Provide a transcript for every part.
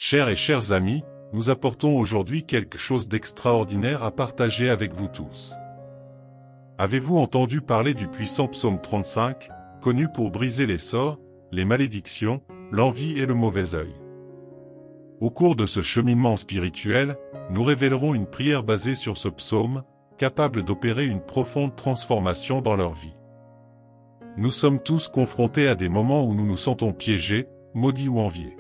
Chers et chers amis, nous apportons aujourd'hui quelque chose d'extraordinaire à partager avec vous tous. Avez-vous entendu parler du puissant psaume 35, connu pour briser les sorts, les malédictions, l'envie et le mauvais œil? Au cours de ce cheminement spirituel, nous révélerons une prière basée sur ce psaume, capable d'opérer une profonde transformation dans leur vie. Nous sommes tous confrontés à des moments où nous nous sentons piégés, maudits ou enviés.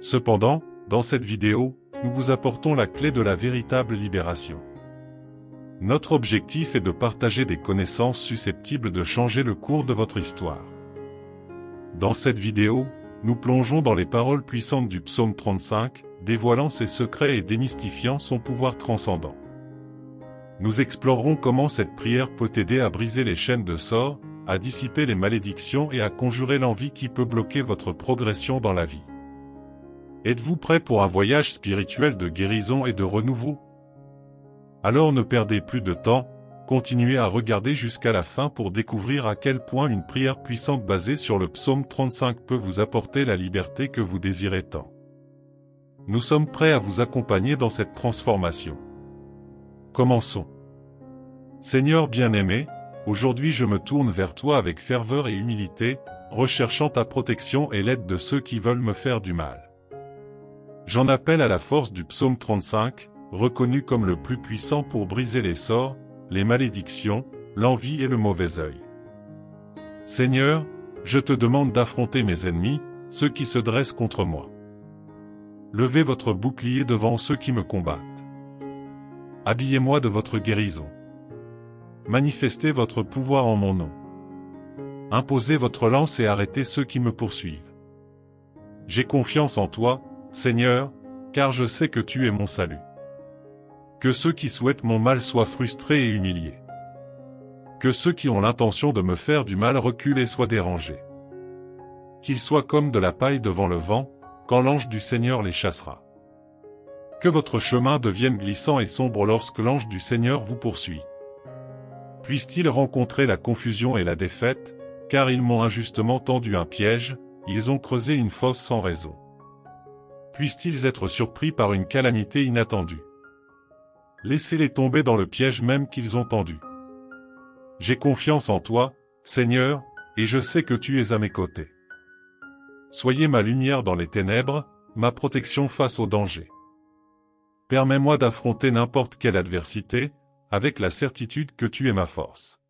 Cependant, dans cette vidéo, nous vous apportons la clé de la véritable libération. Notre objectif est de partager des connaissances susceptibles de changer le cours de votre histoire. Dans cette vidéo, nous plongeons dans les paroles puissantes du psaume 35, dévoilant ses secrets et démystifiant son pouvoir transcendant. Nous explorerons comment cette prière peut aider à briser les chaînes de sorts, à dissiper les malédictions et à conjurer l'envie qui peut bloquer votre progression dans la vie. Êtes-vous prêt pour un voyage spirituel de guérison et de renouveau? Alors ne perdez plus de temps, continuez à regarder jusqu'à la fin pour découvrir à quel point une prière puissante basée sur le psaume 35 peut vous apporter la liberté que vous désirez tant. Nous sommes prêts à vous accompagner dans cette transformation. Commençons. Seigneur bien-aimé, aujourd'hui je me tourne vers toi avec ferveur et humilité, recherchant ta protection et l'aide de ceux qui veulent me faire du mal. J'en appelle à la force du psaume 35, reconnu comme le plus puissant pour briser les sorts, les malédictions, l'envie et le mauvais œil. Seigneur, je te demande d'affronter mes ennemis, ceux qui se dressent contre moi. Levez votre bouclier devant ceux qui me combattent. Habillez-moi de votre guérison. Manifestez votre pouvoir en mon nom. Imposez votre lance et arrêtez ceux qui me poursuivent. J'ai confiance en toi, Seigneur, car je sais que tu es mon salut. Que ceux qui souhaitent mon mal soient frustrés et humiliés. Que ceux qui ont l'intention de me faire du mal reculent et soient dérangés. Qu'ils soient comme de la paille devant le vent, quand l'ange du Seigneur les chassera. Que votre chemin devienne glissant et sombre lorsque l'ange du Seigneur vous poursuit. Puissent-ils rencontrer la confusion et la défaite, car ils m'ont injustement tendu un piège, ils ont creusé une fosse sans raison. Puissent-ils être surpris par une calamité inattendue. Laissez-les tomber dans le piège même qu'ils ont tendu. J'ai confiance en toi, Seigneur, et je sais que tu es à mes côtés. Soyez ma lumière dans les ténèbres, ma protection face au danger. Permets-moi d'affronter n'importe quelle adversité, avec la certitude que tu es ma force.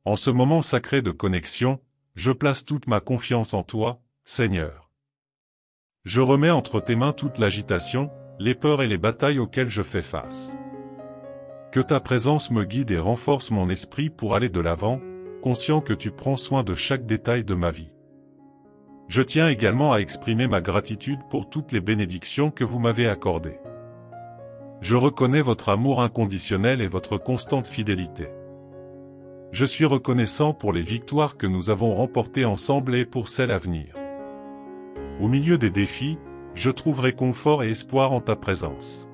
En ce moment sacré de connexion, je place toute ma confiance en toi, Seigneur. Je remets entre tes mains toute l'agitation, les peurs et les batailles auxquelles je fais face. Que ta présence me guide et renforce mon esprit pour aller de l'avant, conscient que tu prends soin de chaque détail de ma vie. Je tiens également à exprimer ma gratitude pour toutes les bénédictions que vous m'avez accordées. Je reconnais votre amour inconditionnel et votre constante fidélité. Je suis reconnaissant pour les victoires que nous avons remportées ensemble et pour celles à venir. Au milieu des défis, je trouverai confort et espoir en ta présence.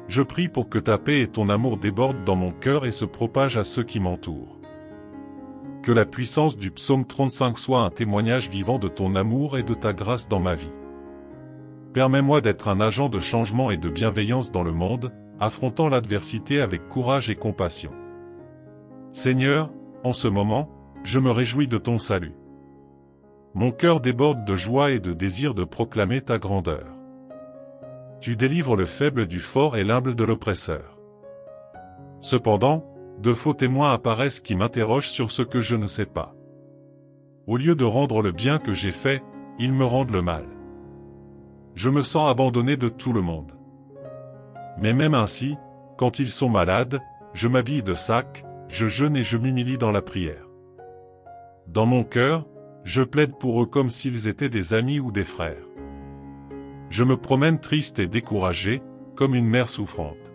Je prie pour que ta paix et ton amour débordent dans mon cœur et se propagent à ceux qui m'entourent. Que la puissance du psaume 35 soit un témoignage vivant de ton amour et de ta grâce dans ma vie. Permets-moi d'être un agent de changement et de bienveillance dans le monde, affrontant l'adversité avec courage et compassion. Seigneur, en ce moment, je me réjouis de ton salut. Mon cœur déborde de joie et de désir de proclamer ta grandeur. Tu délivres le faible du fort et l'humble de l'oppresseur. Cependant, de faux témoins apparaissent qui m'interrogent sur ce que je ne sais pas. Au lieu de rendre le bien que j'ai fait, ils me rendent le mal. Je me sens abandonné de tout le monde. Mais même ainsi, quand ils sont malades, je m'habille de sac, je jeûne et je m'humilie dans la prière. Dans mon cœur, je plaide pour eux comme s'ils étaient des amis ou des frères. Je me promène triste et découragé, comme une mère souffrante.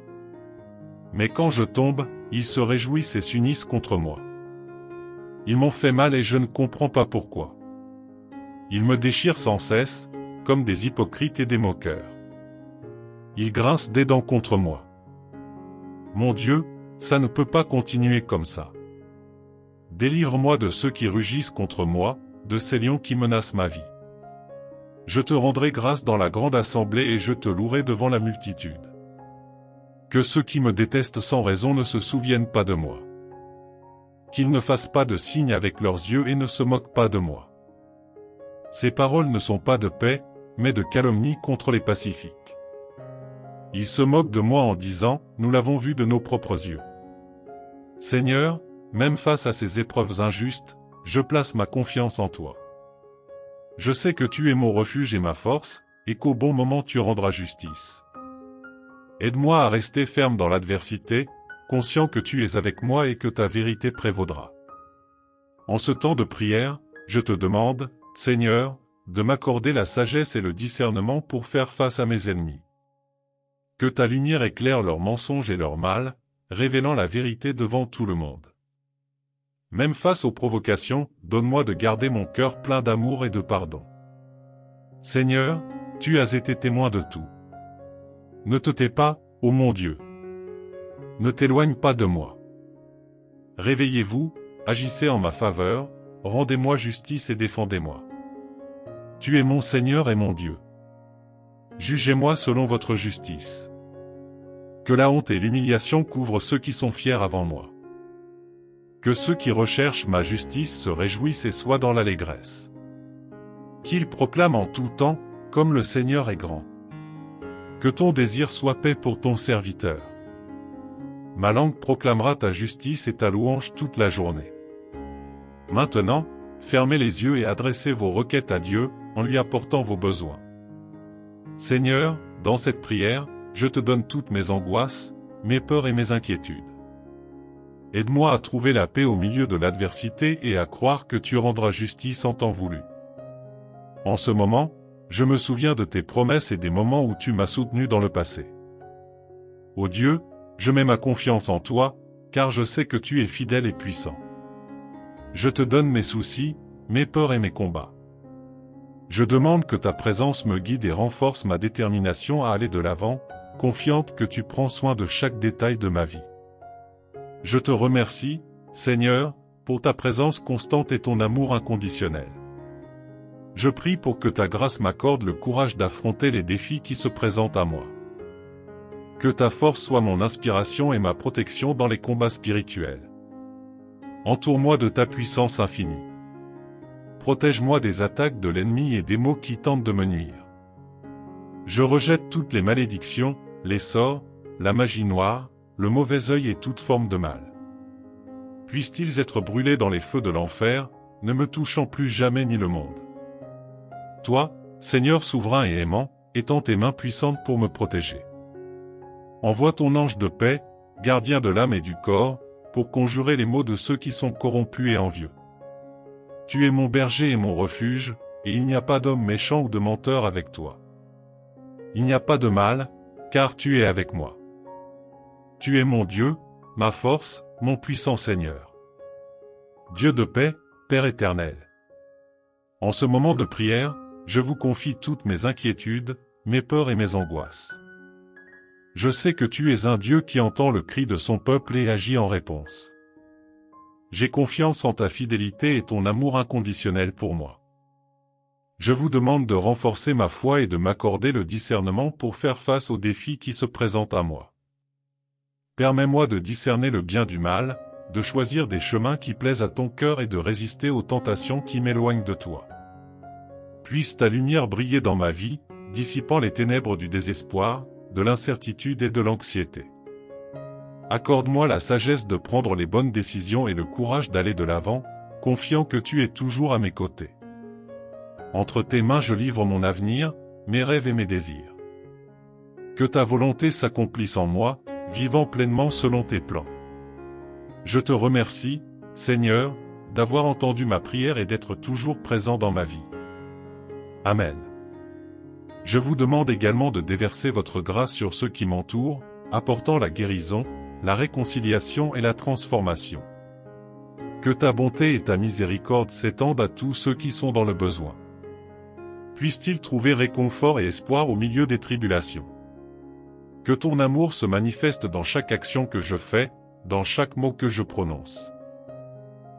Mais quand je tombe, ils se réjouissent et s'unissent contre moi. Ils m'ont fait mal et je ne comprends pas pourquoi. Ils me déchirent sans cesse, comme des hypocrites et des moqueurs. Ils grincent des dents contre moi. Mon Dieu, ça ne peut pas continuer comme ça. Délivre-moi de ceux qui rugissent contre moi, de ces lions qui menacent ma vie. Je te rendrai grâce dans la grande assemblée et je te louerai devant la multitude. Que ceux qui me détestent sans raison ne se souviennent pas de moi. Qu'ils ne fassent pas de signe avec leurs yeux et ne se moquent pas de moi. Ces paroles ne sont pas de paix, mais de calomnie contre les pacifiques. Ils se moquent de moi en disant, nous l'avons vu de nos propres yeux. Seigneur, même face à ces épreuves injustes, je place ma confiance en toi. Je sais que tu es mon refuge et ma force, et qu'au bon moment tu rendras justice. Aide-moi à rester ferme dans l'adversité, conscient que tu es avec moi et que ta vérité prévaudra. En ce temps de prière, je te demande, Seigneur, de m'accorder la sagesse et le discernement pour faire face à mes ennemis. Que ta lumière éclaire leurs mensonges et leurs mal, révélant la vérité devant tout le monde. Même face aux provocations, donne-moi de garder mon cœur plein d'amour et de pardon. Seigneur, tu as été témoin de tout. Ne te tais pas, ô mon Dieu. Ne t'éloigne pas de moi. Réveillez-vous, agissez en ma faveur, rendez-moi justice et défendez-moi. Tu es mon Seigneur et mon Dieu. Jugez-moi selon votre justice. Que la honte et l'humiliation couvrent ceux qui sont fiers avant moi. Que ceux qui recherchent ma justice se réjouissent et soient dans l'allégresse. Qu'ils proclament en tout temps, comme le Seigneur est grand. Que ton désir soit paix pour ton serviteur. Ma langue proclamera ta justice et ta louange toute la journée. Maintenant, fermez les yeux et adressez vos requêtes à Dieu, en lui apportant vos besoins. Seigneur, dans cette prière, je te donne toutes mes angoisses, mes peurs et mes inquiétudes. Aide-moi à trouver la paix au milieu de l'adversité et à croire que tu rendras justice en temps voulu. En ce moment, je me souviens de tes promesses et des moments où tu m'as soutenu dans le passé. Ô Dieu, je mets ma confiance en toi, car je sais que tu es fidèle et puissant. Je te donne mes soucis, mes peurs et mes combats. Je demande que ta présence me guide et renforce ma détermination à aller de l'avant, confiante que tu prends soin de chaque détail de ma vie. Je te remercie, Seigneur, pour ta présence constante et ton amour inconditionnel. Je prie pour que ta grâce m'accorde le courage d'affronter les défis qui se présentent à moi. Que ta force soit mon inspiration et ma protection dans les combats spirituels. Entoure-moi de ta puissance infinie. Protège-moi des attaques de l'ennemi et des maux qui tentent de me nuire. Je rejette toutes les malédictions, les sorts, la magie noire, le mauvais œil et toute forme de mal. Puissent-ils être brûlés dans les feux de l'enfer, ne me touchant plus jamais ni le monde. Toi, Seigneur souverain et aimant, étends tes mains puissantes pour me protéger. Envoie ton ange de paix, gardien de l'âme et du corps, pour conjurer les maux de ceux qui sont corrompus et envieux. Tu es mon berger et mon refuge, et il n'y a pas d'homme méchant ou de menteur avec toi. Il n'y a pas de mal, car tu es avec moi. Tu es mon Dieu, ma force, mon puissant Seigneur. Dieu de paix, Père éternel. En ce moment de prière, je vous confie toutes mes inquiétudes, mes peurs et mes angoisses. Je sais que tu es un Dieu qui entend le cri de son peuple et agit en réponse. J'ai confiance en ta fidélité et ton amour inconditionnel pour moi. Je vous demande de renforcer ma foi et de m'accorder le discernement pour faire face aux défis qui se présentent à moi. Permets-moi de discerner le bien du mal, de choisir des chemins qui plaisent à ton cœur et de résister aux tentations qui m'éloignent de toi. Puisse ta lumière briller dans ma vie, dissipant les ténèbres du désespoir, de l'incertitude et de l'anxiété. Accorde-moi la sagesse de prendre les bonnes décisions et le courage d'aller de l'avant, confiant que tu es toujours à mes côtés. Entre tes mains je livre mon avenir, mes rêves et mes désirs. Que ta volonté s'accomplisse en moi, vivant pleinement selon tes plans. Je te remercie, Seigneur, d'avoir entendu ma prière et d'être toujours présent dans ma vie. Amen. Je vous demande également de déverser votre grâce sur ceux qui m'entourent, apportant la guérison, la réconciliation et la transformation. Que ta bonté et ta miséricorde s'étendent à tous ceux qui sont dans le besoin. Puissent-ils trouver réconfort et espoir au milieu des tribulations. Que ton amour se manifeste dans chaque action que je fais, dans chaque mot que je prononce.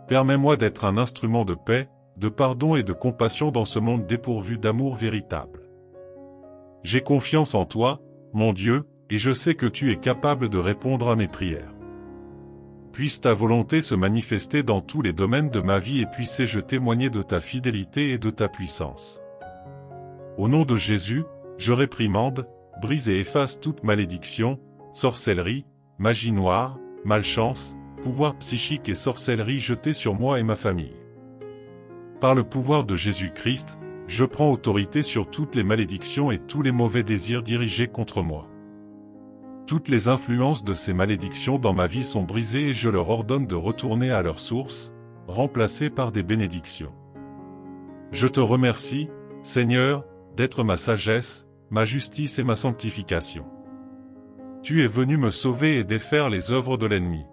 Permets-moi d'être un instrument de paix, de pardon et de compassion dans ce monde dépourvu d'amour véritable. J'ai confiance en toi, mon Dieu, et je sais que tu es capable de répondre à mes prières. Puisse ta volonté se manifester dans tous les domaines de ma vie et puisse-je témoigner de ta fidélité et de ta puissance. Au nom de Jésus, je réprimande, brise et efface toute malédiction, sorcellerie, magie noire, malchance, pouvoir psychique et sorcellerie jetés sur moi et ma famille. Par le pouvoir de Jésus-Christ, je prends autorité sur toutes les malédictions et tous les mauvais désirs dirigés contre moi. Toutes les influences de ces malédictions dans ma vie sont brisées et je leur ordonne de retourner à leur source, remplacées par des bénédictions. Je te remercie, Seigneur, d'être ma sagesse, ma justice et ma sanctification. Tu es venu me sauver et défaire les œuvres de l'ennemi.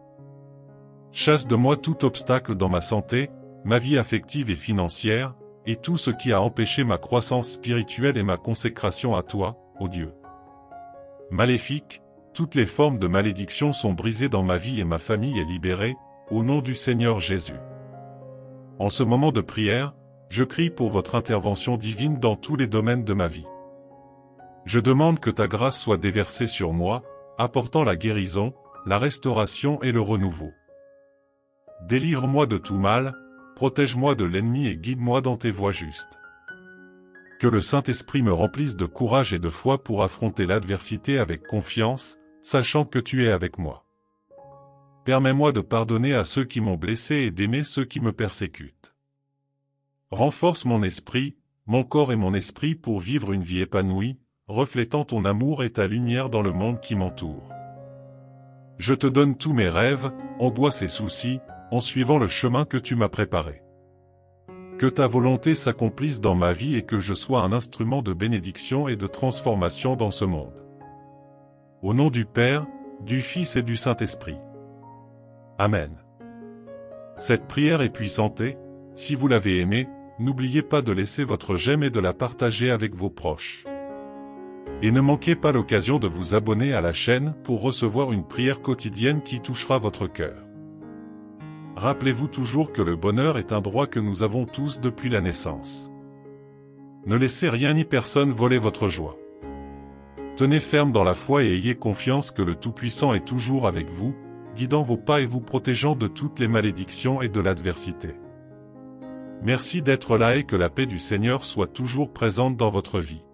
Chasse de moi tout obstacle dans ma santé, ma vie affective et financière, et tout ce qui a empêché ma croissance spirituelle et ma consécration à toi, ô Dieu. Maléfique, toutes les formes de malédiction sont brisées dans ma vie et ma famille est libérée, au nom du Seigneur Jésus. En ce moment de prière, je crie pour votre intervention divine dans tous les domaines de ma vie. Je demande que ta grâce soit déversée sur moi, apportant la guérison, la restauration et le renouveau. Délivre-moi de tout mal, protège-moi de l'ennemi et guide-moi dans tes voies justes. Que le Saint-Esprit me remplisse de courage et de foi pour affronter l'adversité avec confiance, sachant que tu es avec moi. Permets-moi de pardonner à ceux qui m'ont blessé et d'aimer ceux qui me persécutent. Renforce mon esprit, mon corps et mon esprit pour vivre une vie épanouie, reflétant ton amour et ta lumière dans le monde qui m'entoure. Je te donne tous mes rêves, angoisses et soucis, en suivant le chemin que tu m'as préparé. Que ta volonté s'accomplisse dans ma vie et que je sois un instrument de bénédiction et de transformation dans ce monde. Au nom du Père, du Fils et du Saint-Esprit. Amen. Cette prière est puissante et, si vous l'avez aimée, n'oubliez pas de laisser votre j'aime et de la partager avec vos proches. Et ne manquez pas l'occasion de vous abonner à la chaîne pour recevoir une prière quotidienne qui touchera votre cœur. Rappelez-vous toujours que le bonheur est un droit que nous avons tous depuis la naissance. Ne laissez rien ni personne voler votre joie. Tenez ferme dans la foi et ayez confiance que le Tout-Puissant est toujours avec vous, guidant vos pas et vous protégeant de toutes les malédictions et de l'adversité. Merci d'être là et que la paix du Seigneur soit toujours présente dans votre vie.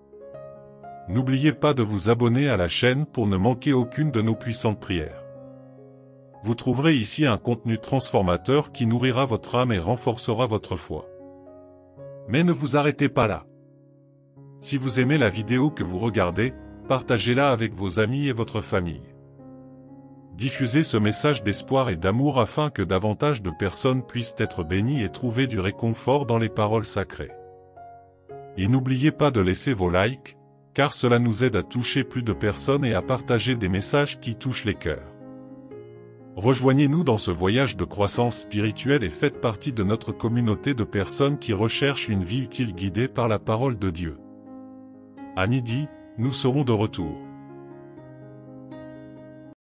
N'oubliez pas de vous abonner à la chaîne pour ne manquer aucune de nos puissantes prières. Vous trouverez ici un contenu transformateur qui nourrira votre âme et renforcera votre foi. Mais ne vous arrêtez pas là. Si vous aimez la vidéo que vous regardez, partagez-la avec vos amis et votre famille. Diffusez ce message d'espoir et d'amour afin que davantage de personnes puissent être bénies et trouver du réconfort dans les paroles sacrées. Et n'oubliez pas de laisser vos likes, car cela nous aide à toucher plus de personnes et à partager des messages qui touchent les cœurs. Rejoignez-nous dans ce voyage de croissance spirituelle et faites partie de notre communauté de personnes qui recherchent une vie utile guidée par la parole de Dieu. À midi, nous serons de retour.